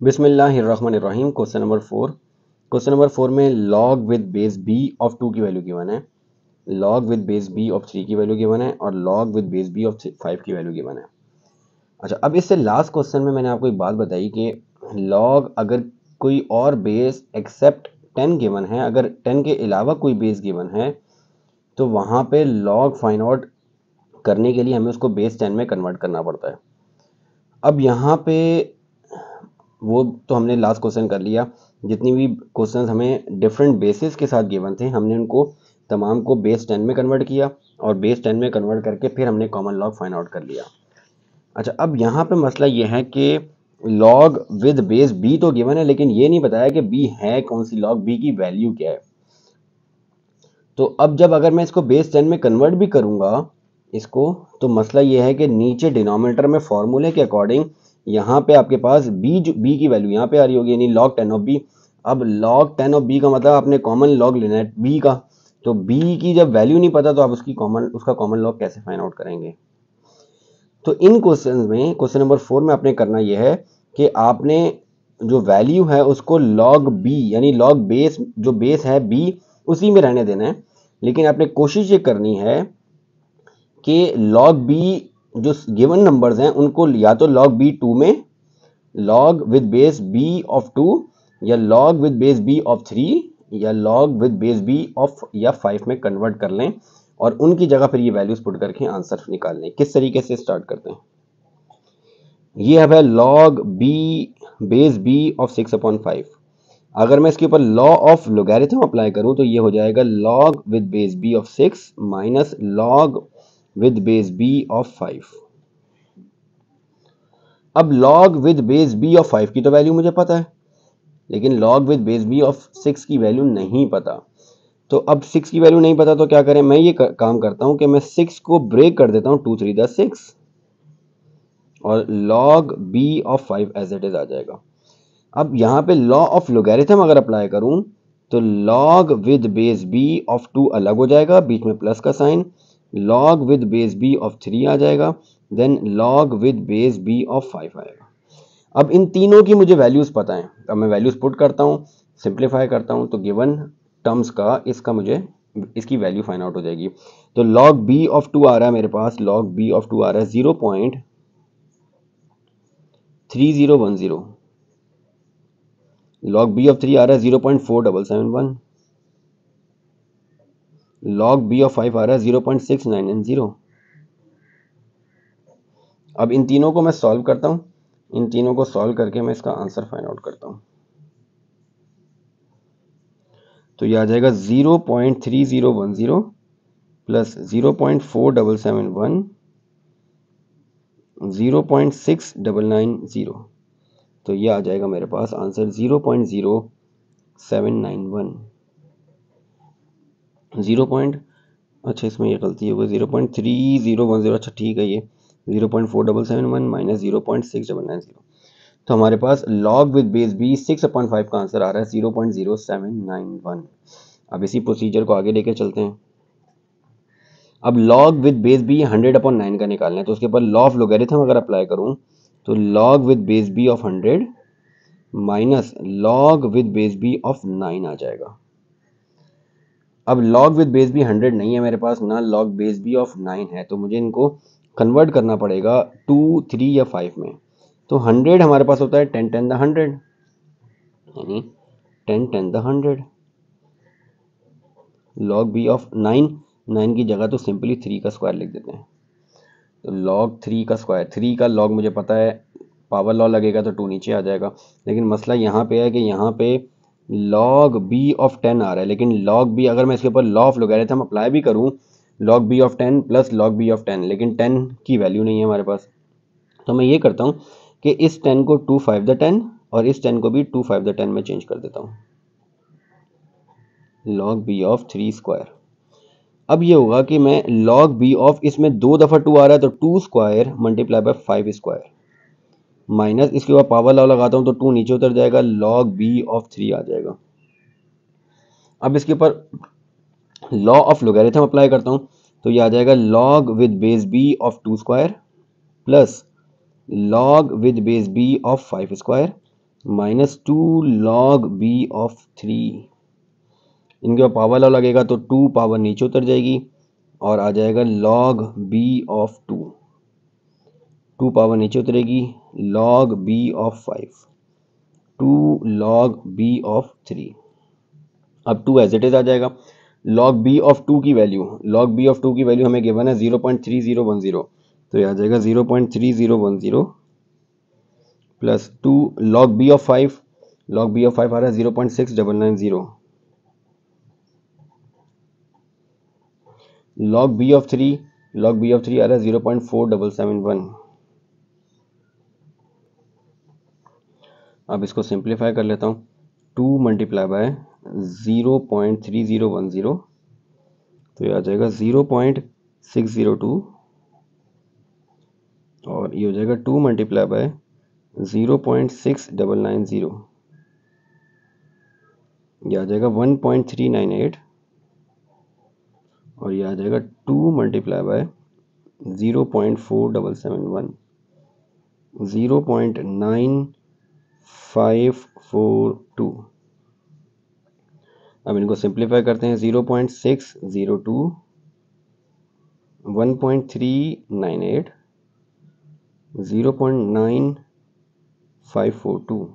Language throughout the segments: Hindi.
बिस्मिल्लाहिर्रहमानिर्रहीम। क्वेश्चन नंबर 4 में log with base B of 2 की वैल्यू गिवन है, log with base B of 3 की वैल्यू गिवन है और log with base B of 5 की वैल्यू गिवन है। अच्छा, अब इससे लास्ट क्वेश्चन में मैंने आपको एक बात बताई कि लॉग अगर कोई और बेस एक्सेप्ट 10 गिवन है, अगर 10 के अलावा कोई बेस गिवन है तो वहाँ पे लॉग फाइंड आउट करने के लिए हमें उसको बेस 10 में कन्वर्ट करना पड़ता है। अब यहाँ पे वो तो हमने लास्ट क्वेश्चन कर लिया। जितनी भी क्वेश्चंस हमें डिफरेंट बेसिस के साथ गिवन थे हमने उनको तमाम को बेस 10 में कन्वर्ट किया और बेस 10 में कन्वर्ट करके फिर हमने कॉमन लॉग फाइंड आउट कर लिया। अच्छा, अब यहाँ पे मसला ये है कि लॉग विद बेस बी तो गिवन है, लेकिन ये नहीं बताया कि बी है कौन सी, लॉग बी की वैल्यू क्या है। तो अब जब अगर मैं इसको बेस 10 में कन्वर्ट भी करूंगा इसको, तो मसला ये है कि नीचे डिनोमिनेटर में फॉर्मूले के अकॉर्डिंग यहाँ पे आपके पास बी की वैल्यू यहाँ पे आ रही होगी, यानी log 10 ऑफ बी। अब log 10 ऑफ बी का मतलब आपने कॉमन लॉग लेना है बी का, तो बी की जब वैल्यू नहीं पता तो आप उसका कॉमन लॉग कैसे फाइंड आउट करेंगे। तो इन क्वेश्चंस में क्वेश्चन नंबर 4 में आपने करना यह है कि आपने जो वैल्यू है उसको log बी यानी log बेस, जो बेस है बी उसी में रहने देना है, लेकिन आपने कोशिश ये करनी है कि log बी जो गिवन नंबर्स हैं उनको या तो log बी 2 में, log with base B of 2, या log with base B of 3, या log with base B of या 5 में कन्वर्ट कर लें और उनकी जगह फिर ये वैल्यूज पुट करके आंसर निकाल लें। किस तरीके से स्टार्ट करते हैं, ये है log B base B of 6/5। अगर मैं इसके ऊपर लॉ ऑफ लोगैरिथम अप्लाई करूं तो ये हो जाएगा log with base B of 6 minus log with base B of 5। अब log with base B of 5 की तो वैल्यू मुझे पता है, लेकिन log with base B of 6 की वैल्यू नहीं पता। तो अब 6 की वैल्यू नहीं पता तो क्या करें, मैं ये काम करता हूं कि मैं 6 को ब्रेक कर देता हूं, 2 3 द 6 और log b of 5 as it is आ जाएगा। अब यहाँ पे लॉ ऑफ लोगैरिथम अगर अप्लाई करूं तो log with base b of 2 अलग हो जाएगा, बीच में प्लस का sign, log with base b of 3 आ जाएगा, then log with base b of 5 आएगा। अब इन तीनों की मुझे वैल्यूज पता है, अब मैं वैल्यूज पुट करता हूँ, सिंप्लीफाई करता हूँ तो गिवन टर्म्स का इसका मुझे इसकी वैल्यू फाइंड आउट हो जाएगी। तो log b ऑफ 2 आ रहा है मेरे पास, log b ऑफ 2 आ रहा है 0.3010, log b ऑफ 3 आ रहा है 0.4771, log b ऑफ 5 आ रहा है 0.6990। अब इन तीनों को मैं सॉल्व करता हूँ, इन तीनों को सॉल्व करके मैं इसका आंसर फाइंड आउट करता हूँ। तो ये आ जाएगा 0.3010 प्लस 0.4771 0.6990, तो ये आ जाएगा मेरे पास आंसर 0.0791 अच्छा इसमें ये गलती हो गई 0.3010, अच्छा ठीक है, ये 0.4771 माइनस 0.6990, तो हमारे पास log विद बेस बी 6/5 का आंसर आ रहा है 0.0791। अब इसी प्रोसीजर को आगे लेके चलते हैं। अब log विद बेस बी 100/9 का निकालना है, तो उसके ऊपर लॉ ऑफ लोगैरिथम अगर अप्लाई करूं तो log with base B of 100 minus log with base B of 9 आ जाएगा। अब log विद बेस बी 100 नहीं है मेरे पास, ना log बेस बी ऑफ 9 है, तो मुझे इनको कन्वर्ट करना पड़ेगा 2 3 या 5 में। तो 100 हमारे पास होता है 10 10 द 100, यानी 10 10 द 100। log b ऑफ 9 की जगह तो सिंपली 3 का स्क्वायर लिख देते हैं, तो log 3 का स्क्वायर, 3 का log मुझे पता है, पावर लॉ लगेगा तो 2 नीचे आ जाएगा। लेकिन मसला यहाँ पे है कि यहाँ पे log b ऑफ 10 आ रहा है, लेकिन log b अगर मैं इसके ऊपर लॉ ऑफ लोगैरिथम अप्लाई भी करूँ log b of 10 plus log b of 10, लेकिन 10 की वैल्यू नहीं है हमारे पास। तो मैं ये करता हूँ कि इस 10 को 2 5 द 10 और इस 10 को भी 2 5 द 10 में चेंज कर देता हूँ, log b ऑफ 3 स्क्वायर। अब ये होगा कि मैं log b ऑफ, इसमें 2 दफ़ा 2 आ रहा है तो 2 square multiply by 5 square, minus इसके बाद पावर लॉ लगाता हूँ तो 2 नीचे उतर जाएगा, log b ऑफ 3 आ जाएगा। अब इसके ऊपर लॉ ऑफ लोगैरिथम अप्लाई करता हूँ तो ये आ जाएगा log with base b of 2 square plus log with base b of 5 square, -2 log b of 3। इनके पावर लॉ लगेगा तो 2 पावर नीचे उतर जाएगी और आ जाएगा log b ऑफ 2। 2 पावर नीचे उतरेगी, log b of 5, 2 log b of 3। अब 2 एज इट इज आ जाएगा। log b ऑफ 2 की वैल्यू, log b ऑफ 2 की वैल्यू हमें गिवन है 0.3010, तो ये आ जाएगा 0.3010 plus 2 log b of 5, log b of 5 आ रहा है 0.6990, log b of 3, log b of 3 आ रहा है 0.4771। अब इसको सिंप्लीफाई कर लेता हूँ, 2 मल्टीप्लाई बाय 0.3010, तो ये आ जाएगा 0.602 और ये हो जाएगा 2 मल्टीप्लाई बाय 0.6990, ये आ जाएगा 1.398 और ये आ जाएगा 2 मल्टीप्लाई बाय 0.4771, 0.9542। अब इनको सिंप्लीफाई करते हैं, 0.602, 1.398, 0.9542,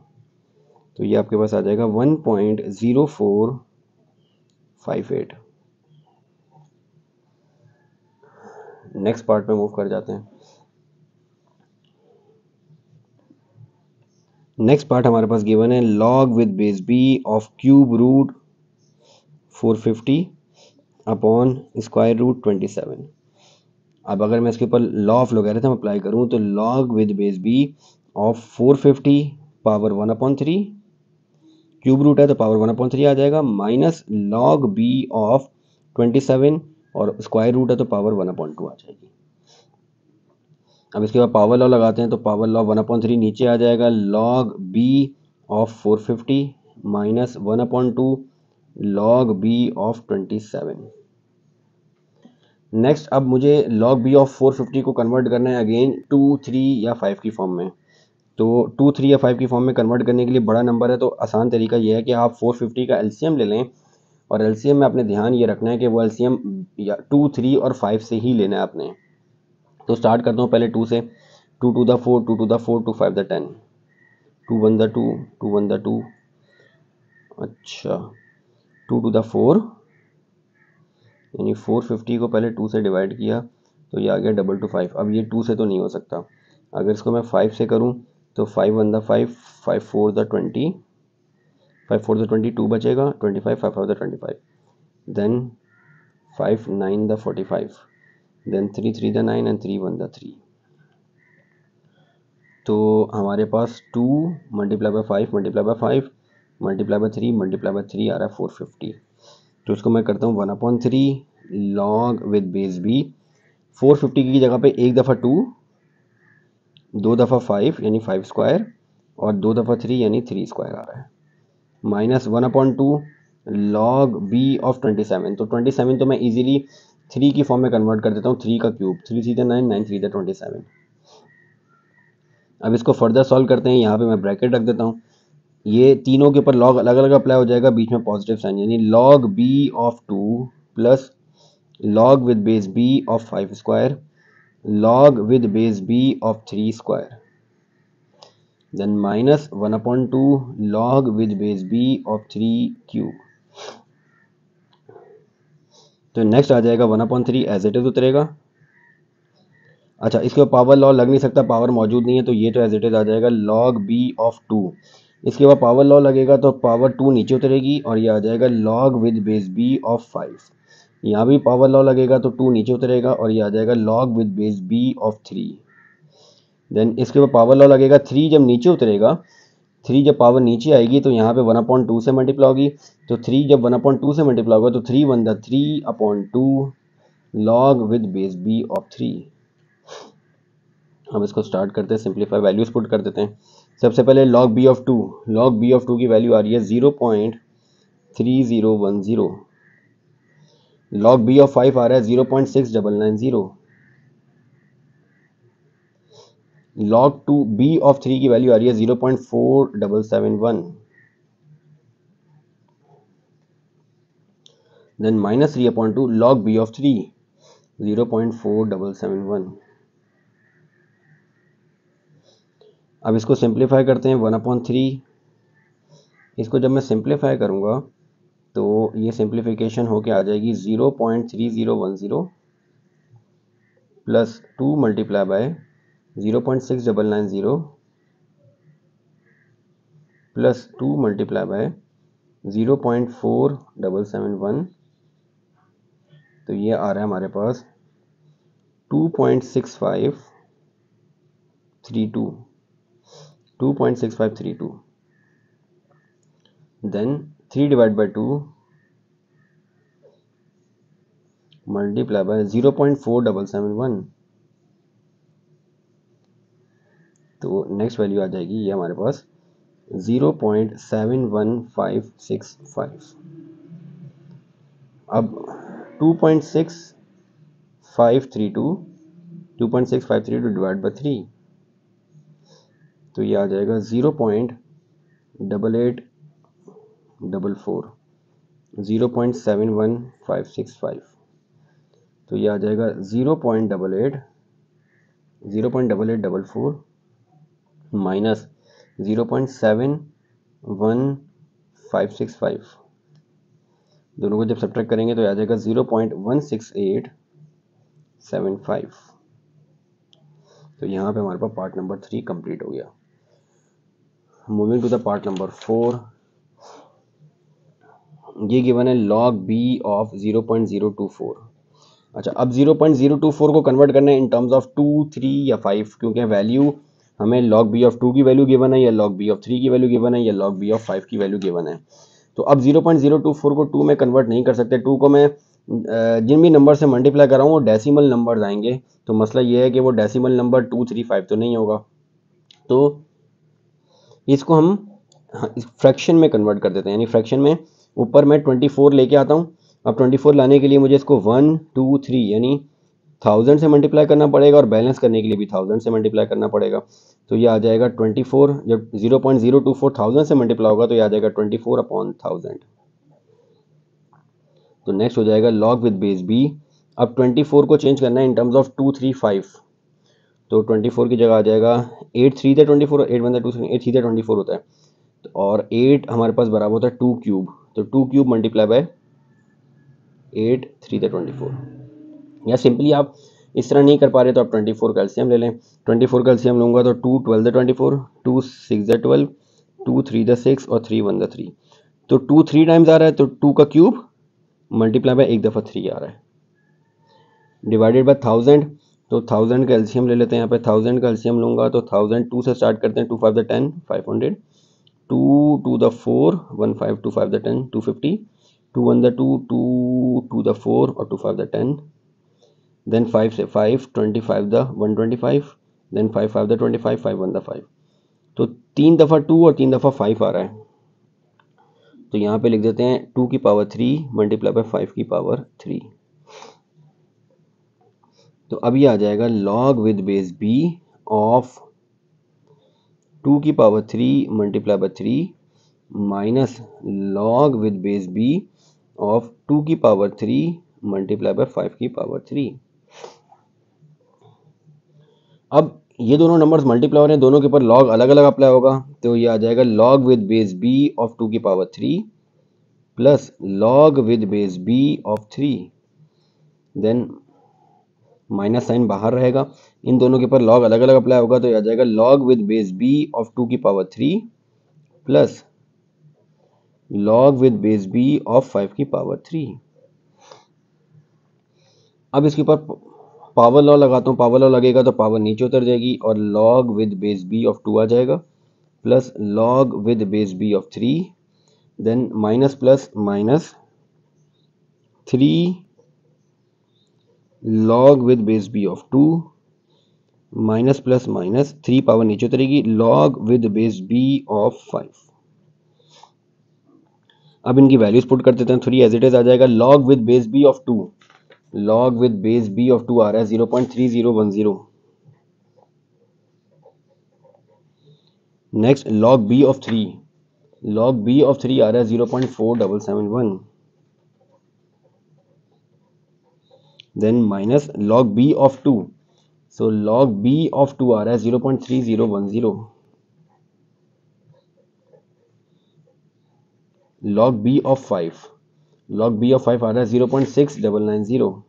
तो ये आपके पास आ जाएगा 1.0458। नेक्स्ट पार्ट पे मूव कर जाते हैं। नेक्स्ट पार्ट हमारे पास गिवन है log with base b of cube root 450 upon square root 27। अब अगर मैं इसके ऊपर लॉ ऑफ लोगैरिथम अप्लाई करूं तो log with base b of 450 power 1/3, cube root है तो पावर 1/3 आ जाएगा, माइनस log b ऑफ 27 और स्क्वायर रूट है तो पावर 1/2 आ जाएगी। अब इसके बाद पावर लॉ लगाते हैं तो पावर लॉ 1/3 नीचे आ जाएगा, log b of 450 minus 1/2 log b of 27। Next अब मुझे log b ऑफ 450 को कन्वर्ट करना है अगेन 2, 3 या 5 की फॉर्म में। तो 2, 3 या 5 की फॉर्म में कन्वर्ट करने के लिए बड़ा नंबर है तो आसान तरीका यह है कि आप 450 का एलसीएम ले लें और एलसीएम में आपने ध्यान ये रखना है कि वो एलसीएम या 2, 3 और 5 से ही लेना है आपने। तो स्टार्ट करता हूँ पहले 2 से, 2 to the 4, 2 to the 4, 2 5 the 10, 2 1 the 2, 2 1 the 2, अच्छा 2 to the 4 यानी 450 को पहले 2 से डिवाइड किया तो ये आ गया 225। अब ये 2 से तो नहीं हो सकता, अगर इसको मैं 5 से करूं तो 5 1 the 5, 5 4 the 20, 5 4 the 22 बचेगा, 25 5 5 the 25, then 5 9 the 45, then 3 3 the 9 and 3 1 the 3। तो हमारे पास 2 multiply by 5 multiply by 5 multiply by 3 multiply by 3 आ रहा है 450। तो इसको मैं करता हूँ 1/3 log विद बेस b। 450 की जगह पे एक दफ़ा 2, 2 दफ़ा 5 यानी 5 स्क्वायर और 2 दफ़ा 3 यानी 3 स्क्वायर आ रहा है, माइनस 1/2 log b ऑफ 27। तो 27 तो मैं इजीली 3 की फॉर्म में कन्वर्ट कर देता हूँ, 3 का क्यूब, 3 3 9, 9 3 27। अब इसको फर्दर सॉल्व करते हैं, यहाँ पे मैं ब्रैकेट रख देता हूँ, ये तीनों के ऊपर लॉग अलग अलग अप्लाई हो जाएगा, बीच में पॉजिटिव साइन, यानी log b of 2 plus log with base b of 5 square log with base b of 3 square, then minus 1/2 log with base b of 3 cube. तो नेक्स्ट आ जाएगा 1/3 एज इट इज उतरेगा। अच्छा इसके बाद पावर लॉ लग नहीं सकता, पावर मौजूद नहीं है, तो ये तो एज इट इज आ जाएगा log b ऑफ 2। इसके बाद पावर लॉ लगेगा तो पावर 2 नीचे उतरेगी और ये आ जाएगा log with base b of 5। यहाँ भी पावर लॉ लगेगा तो 2 नीचे उतरेगा और ये आ जाएगा log with base b of 3। Then इसके बाद पावर लॉ लगेगा, 3 जब नीचे उतरेगा, 3 जब पावर नीचे आएगी तो यहाँ पे 1/2 से मल्टीप्लाई होगी, तो 3 जब 1/2 से मल्टीप्लाई होगा तो 3 1 the 3/2 log with base b of 3। हम इसको स्टार्ट करते हैं, सिंप्लीफाई वैल्यूज पुट कर देते हैं। सबसे पहले log b of 2, log b of 2 की वैल्यू आ रही है 0.3010, log b ऑफ 5 आ रहा है 0.6990, log 2 b ऑफ 3 की वैल्यू आ रही है 0.4771, देन -3/2 log b ऑफ 3 0.4771। अब इसको सिंप्लीफाई करते हैं 1/3। इसको जब मैं सिंप्लीफाई करूंगा तो ये सिंप्लीफिकेशन होके आ जाएगी 0.3010 plus 2 multiply by 0.6990 plus 2 multiply by 0.4771, तो ये आ रहा है हमारे पास 2.6532, 2.6532, then 3 divide by 2 multiply by 0.4771, तो नेक्स्ट वैल्यू आ जाएगी ये हमारे पास 0.71565। अब 2.6532 डिवाइड बाय 3, तो ये आ जाएगा 0.8844, 0.71565, तो ये आ जाएगा 0.8844 माइनस 0.71565, दोनों को जब सब्ट्रैक्ट करेंगे तो आ जाएगा 0.16875। तो यहाँ पे हमारे पास पार्ट नंबर 3 कंप्लीट हो गया। Moving to the part number 4, ये गिवन है log b ऑफ 0.024। अच्छा, अब 0.024 को कन्वर्ट करना है इन टर्म्स ऑफ 2, 3 या 5, क्योंकि वैल्यू हमें log b ऑफ 2 की वैल्यू गिवन है, या log b ऑफ 3 की वैल्यू गिवन है, या log b ऑफ 5 की वैल्यू गिवन है। तो अब 0.024 को 2 में कन्वर्ट नहीं कर सकते। 2 को मैं जिन भी नंबर से मल्टीप्लाई कर रहा हूँ वो डेसिमल नंबर आएंगे, तो मसला ये है कि वो डेसिमल नंबर 2, 3, 5 तो नहीं होगा। तो इसको हम फ्रैक्शन में कन्वर्ट कर देते हैं, यानी फ्रैक्शन में ऊपर मैं 24 लेके आता हूँ। अब 24 लाने के लिए मुझे इसको 1, 2, 3 यानी 1000 से मल्टीप्लाई करना पड़ेगा, और बैलेंस करने के लिए भी 1000 से मल्टीप्लाई करना पड़ेगा। तो ये आ जाएगा 24, जब 0.024 1000 से मल्टीप्लाई होगा तो ये आ जाएगा 24/1000। तो नेक्स्ट हो जाएगा log विद बेस b। अब 24 को चेंज करना है इन टर्म्स ऑफ 2, 3, 5, तो 24 की जगह आ जाएगा 8 3 24, 8 1 2 8 3 24 होता है, और 8 हमारे पास बराबर होता है 2 क्यूब, तो 2 क्यूब मल्टीप्लाई बाय 8 3 24। या सिंपली आप इस तरह नहीं कर पा रहे तो आप 24 का एलसीएम ले लें। 24 का एलसीएम लूंगा तो 2 12 24, 2 6 12, 2 3 6 और 3 1 3, तो 2 3 टाइम्स आ रहा है, तो 2 का क्यूब मल्टीप्लाई बाय एक दफ़ा 3 आ रहा है, डिवाइडेड बाय 1000, तो 1000 का एलसीएम ले लेते हैं। यहाँ पे 1000 का एलसीएम लूंगा तो 1000 2 से स्टार्ट करते हैं, 2 5 10 500, 2 2 4 1 5 2 5 10 250, 2 1 2 2 2 4 और 2 5 10, देन 5 से 5 25 125, देन 5 5 25 5 1 5, तो 3 दफ़ा 2 और 3 दफ़ा 5 आ रहा है। तो यहाँ पे लिख देते हैं 2 की पावर 3 मल्टीप्लाई बाय 5 की पावर 3। तो अब ये आ जाएगा log with base b of 2 की power 3 multiply by 3 minus log with base b of 2 की पावर 3 मल्टीप्लाई बाय 5 की पावर 3। अब ये दोनों नंबर्स मल्टीप्लाई हो रहे हैं, दोनों के ऊपर log अलग अलग अप्लाई होगा, तो ये आ जाएगा log with base b of 2 की power 3 plus log with base b of 3, then minus sign बाहर रहेगा, इन दोनों के ऊपर log अलग अलग अप्लाई होगा, तो ये आ जाएगा log with base b of 2 की power 3 plus log with base b of 5 की पावर 3। अब इसके ऊपर पावर लॉ लगाता हूँ, पावर लॉ लगेगा तो पावर नीचे उतर जाएगी और log with base b of 2 आ जाएगा plus log with base b of 3, then minus plus minus 3 log with base b of 2 minus plus minus 3 power नीचे उतरेगी log with base b of 5। अब इनकी वैल्यूज पुट कर देते हैं, 3 एज इट इज आ जाएगा log with base b of 2, log with base b of 2 आ रहा है 0.3010, next log b of 3, log b of 3 आ रहा है 0.4771, then minus log b of 2, so log b of 2 आ रहा है 0.3010, log b of 5, log b of 5 आ रहा है 0.6990,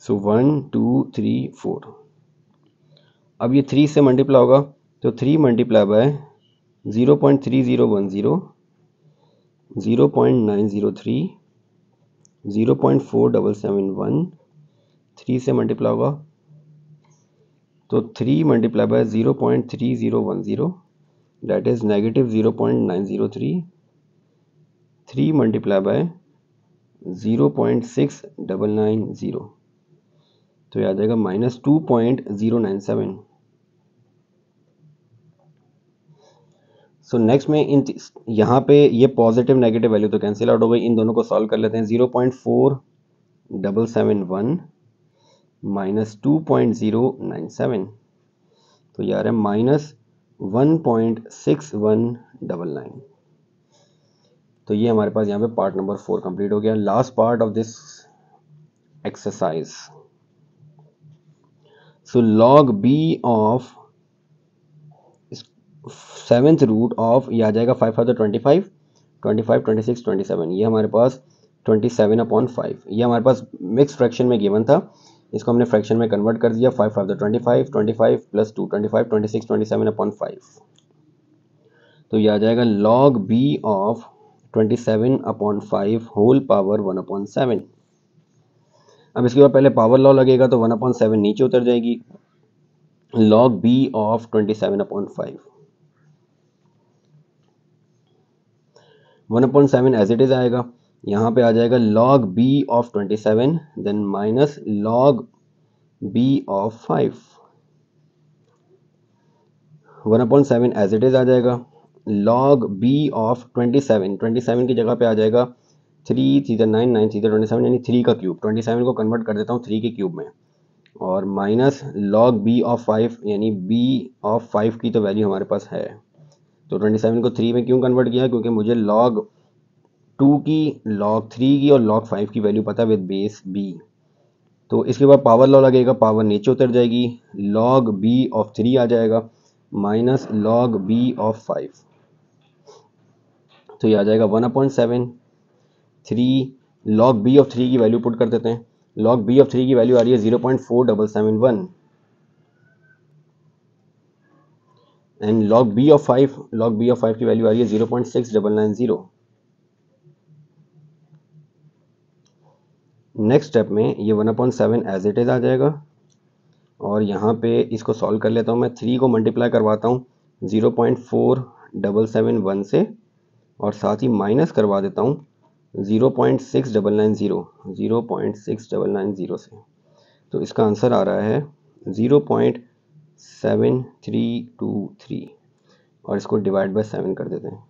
सो 1 2 3 4। अब ये 3 से मल्टीप्लाई होगा तो 3 मल्टीप्लाई बाय 0.3010, 0.903, 0.4771, 3 से मल्टीप्लाई होगा तो 3 multiply bye 0.3010, that is negative 0.903, 3 multiply by 0.6990, तो ये आ जाएगा माइनस 2.097। सो नेक्स्ट में यहाँ पे ये पॉजिटिव नेगेटिव वैल्यू तो कैंसिल आउट हो गई, इन दोनों को सॉल्व कर लेते हैं। 0.4771 माइनस 2.097, तो ये आ रहा है माइनस 1.6199। तो ये हमारे पास यहाँ पे पार्ट नंबर 4 कंप्लीट हो गया। Last part of this exercise, so log b of 7th root of, ये आ जाएगा 525, 25, 26, 27, ये हमारे पास 27/5, ये हमारे पास मिक्स फ्रैक्शन में गिवन था, इसको हमने फ्रैक्शन में कन्वर्ट कर दिया। 5 25, 25 प्लस 2 25, 26, 27/5, तो ये आ जाएगा log b of 27/5 whole power 1/7। अब इसके बाद पहले पावर लॉ लगेगा तो 1/7 नीचे उतर जाएगी, log b of 27/5, 1/7 as it is आएगा। यहाँ पे आ जाएगा log b of 27, then minus log b of 5, 1/7 as it is आ जाएगा। log b ऑफ 27, 27 की जगह पे आ जाएगा 3 3 9 9 3 27, यानी 3 का क्यूब, 27 को कन्वर्ट कर देता हूँ 3 के क्यूब में, और माइनस log b ऑफ 5, यानी b ऑफ 5 की तो वैल्यू हमारे पास है, तो 27 को 3 में क्यों कन्वर्ट किया, क्योंकि मुझे log 2 की, log 3 की और log 5 की वैल्यू पता है विद बेस b। तो इसके बाद पावर लॉ लगेगा, पावर नीचे उतर जाएगी, log b ऑफ 3 आ जाएगा माइनस log b ऑफ 5, तो ये आ जाएगा 1/7, 3 log b ऑफ 3 की वैल्यू पुट कर देते हैं। log b ऑफ 3 की वैल्यू आ रही है 0.4771, and log b of 5, log b of 5 की वैल्यू आ रही है 0.6990। नेक्स्ट स्टेप में ये 1/7 एज इट इज आ जाएगा, और यहाँ पे इसको सॉल्व कर लेता हूँ मैं। 3 को मल्टीप्लाई करवाता हूँ 0.4771 से, और साथ ही माइनस करवा देता हूँ 0.6990 से, तो इसका आंसर आ रहा है 0.7323, और इसको डिवाइड बाय 7 कर देते हैं,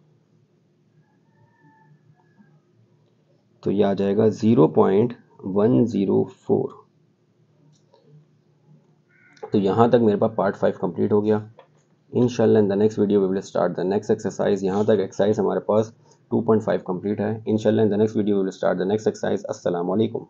तो ये आ जाएगा 0.104। तो यहाँ तक मेरे पास पार्ट 5 कंप्लीट हो गया। इंशाल्लाह in the next video we will start the next exercise. यहाँ तक एक्सरसाइज हमारे पास 2.5 कंप्लीट है। इंशाल्लाह in the next video we will start the next exercise. अस्सलाम वालेकुम।